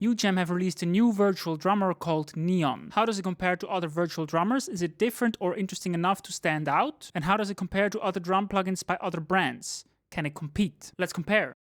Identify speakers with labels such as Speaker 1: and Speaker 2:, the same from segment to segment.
Speaker 1: UJAM have released a new virtual drummer called Neon. How does it compare to other virtual drummers? Is it different or interesting enough to stand out? And how does it compare to other drum plugins by other brands? Can it compete? Let's compare.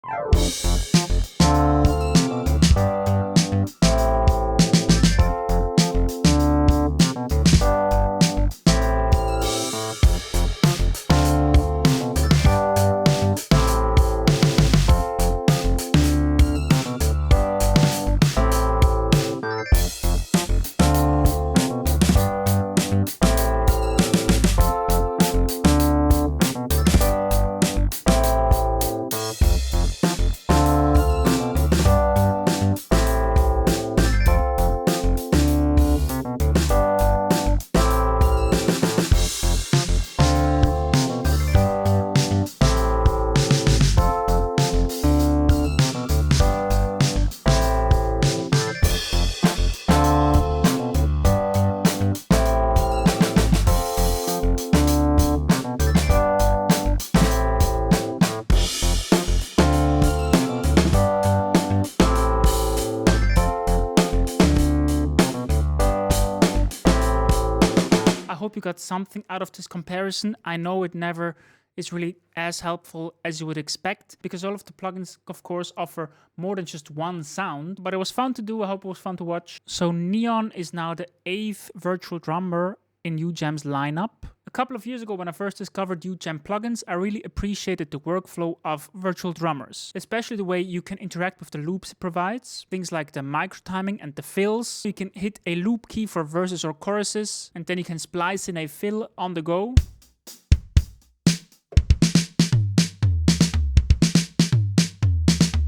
Speaker 1: I hope you got something out of this comparison. I know it never is really as helpful as you would expect, because all of the plugins, of course, offer more than just one sound, but it was fun to do. I hope it was fun to watch. So Neon is now the 8th virtual drummer in UJAM's lineup. A couple of years ago, when I first discovered UJAM plugins, I really appreciated the workflow of virtual drummers, especially the way you can interact with the loops it provides. Things like the micro timing and the fills. You can hit a loop key for verses or choruses, and then you can splice in a fill on the go.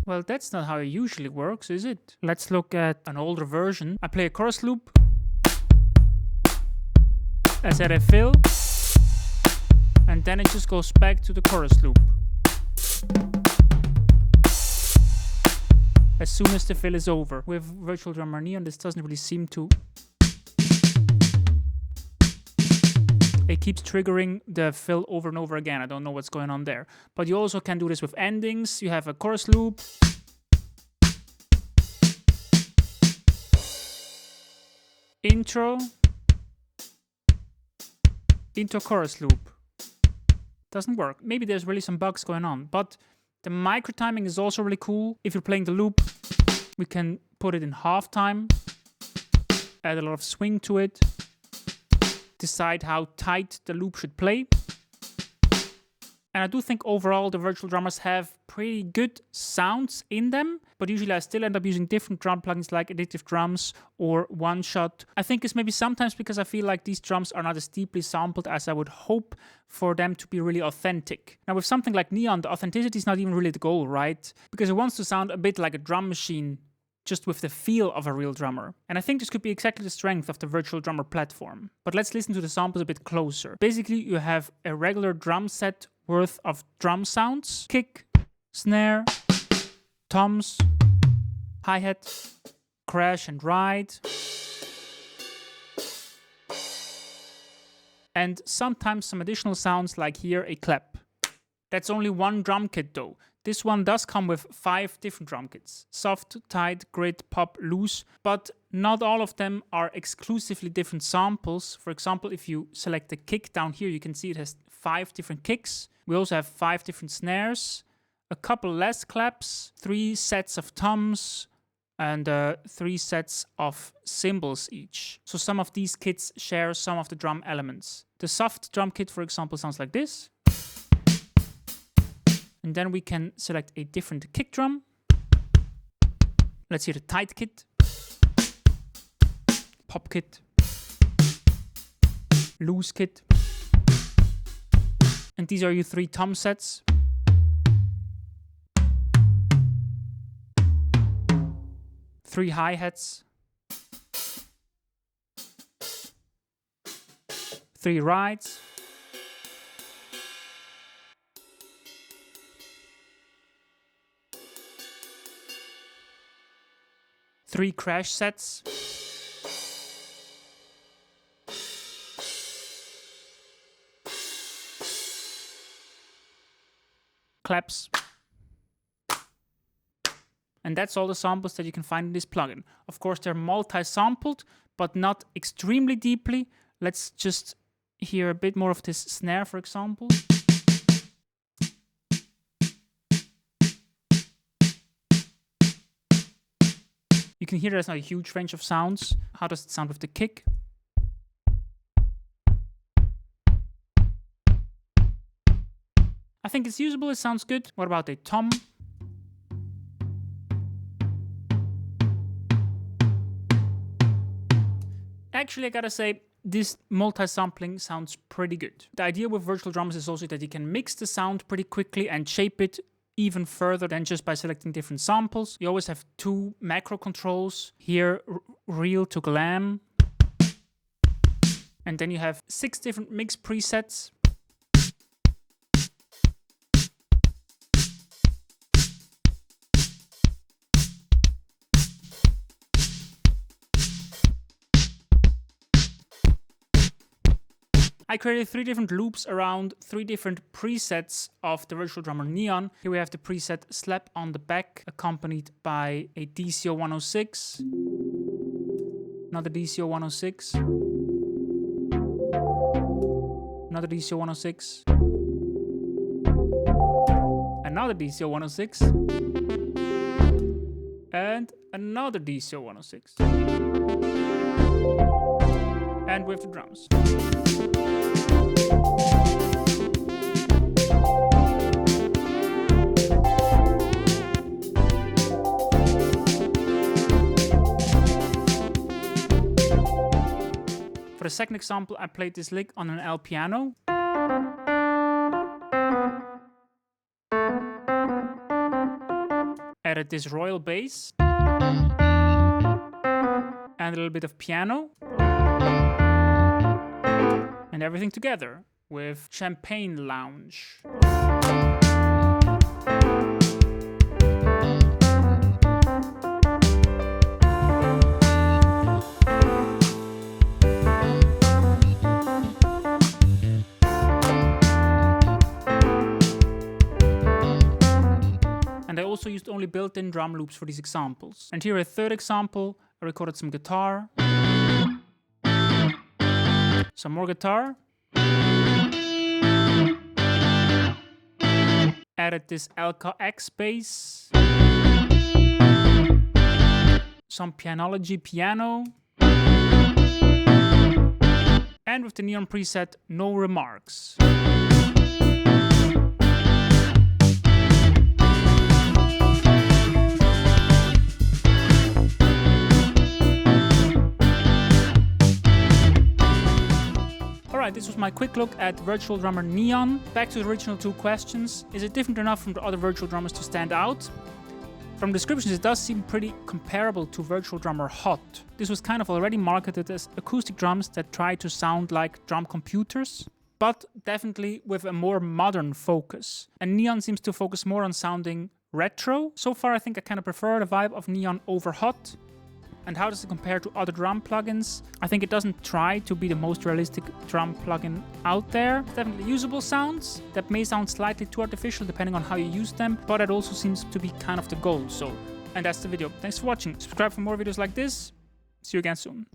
Speaker 1: Well, that's not how it usually works, is it? Let's look at an older version. I play a chorus loop. I set a fill, and then it just goes back to the chorus loop as soon as the fill is over. With Virtual Drummer Neon, this doesn't really seem to. It keeps triggering the fill over and over again. I don't know what's going on there. But you also can do this with endings. You have a chorus loop. Intro. Into chorus loop. Doesn't work. Maybe there's really some bugs going on, but the micro timing is also really cool. If you're playing the loop, we can put it in half time, add a lot of swing to it, decide how tight the loop should play. And I do think overall the virtual drummers have pretty good sounds in them, but usually I still end up using different drum plugins like Addictive drums or OneShot. I think it's maybe sometimes because I feel like these drums are not as deeply sampled as I would hope for them to be really authentic. Now with something like Neon, the authenticity is not even really the goal, right? Because it wants to sound a bit like a drum machine, just with the feel of a real drummer. And I think this could be exactly the strength of the virtual drummer platform. But let's listen to the samples a bit closer. Basically, you have a regular drum set worth of drum sounds: kick, snare, toms, hi-hat, crash and ride, and sometimes some additional sounds like here a clap. That's only one drum kit though. This one does come with 5 different drum kits: soft, tight, grit, pop, loose, but not all of them are exclusively different samples. For example, if you select the kick down here, you can see it has 5 different kicks. We also have 5 different snares, a couple less claps, 3 sets of toms, and 3 sets of cymbals each. So some of these kits share some of the drum elements. The soft drum kit, for example, sounds like this. And then we can select a different kick drum. Let's hear the tight kit, pop kit, loose kit. And these are your 3 tom sets. Three hi-hats, 3 rides, 3 crash sets, claps, And that's all the samples that you can find in this plugin. Of course, they're multi-sampled, but not extremely deeply. Let's just hear a bit more of this snare, for example. You can hear there's not a huge range of sounds. How does it sound with the kick? I think it's usable, it sounds good. What about a tom? Actually, I gotta say, this multi-sampling sounds pretty good. The idea with virtual drummers is also that you can mix the sound pretty quickly and shape it even further than just by selecting different samples. You always have 2 macro controls. Here, real to glam. And then you have 6 different mix presets. I created 3 different loops around 3 different presets of the Virtual Drummer Neon. Here we have the preset Slap on the Back, accompanied by a DCO 106, another DCO 106, another DCO 106, another DCO 106, and another DCO 106. And with the drums. For the second example, I played this lick on an L piano. Added this royal bass. And a little bit of piano. And everything together with Champagne Lounge. And I also used only built-in drum loops for these examples. And here a third example, I recorded some guitar. Some more guitar. Added this Elka X bass. Some Pianology piano. And with the Neon preset, No Remarks. Alright, this was my quick look at Virtual Drummer Neon. Back to the original 2 questions. Is it different enough from the other virtual drummers to stand out? From descriptions, it does seem pretty comparable to Virtual Drummer Hot. This was kind of already marketed as acoustic drums that try to sound like drum computers, but definitely with a more modern focus. And Neon seems to focus more on sounding retro. So far, I think I kind of prefer the vibe of Neon over Hot. And how does it compare to other drum plugins? I think it doesn't try to be the most realistic drum plugin out there. Definitely usable sounds that may sound slightly too artificial depending on how you use them, but it also seems to be kind of the goal. And that's the video. Thanks for watching. Subscribe for more videos like this. See you again soon.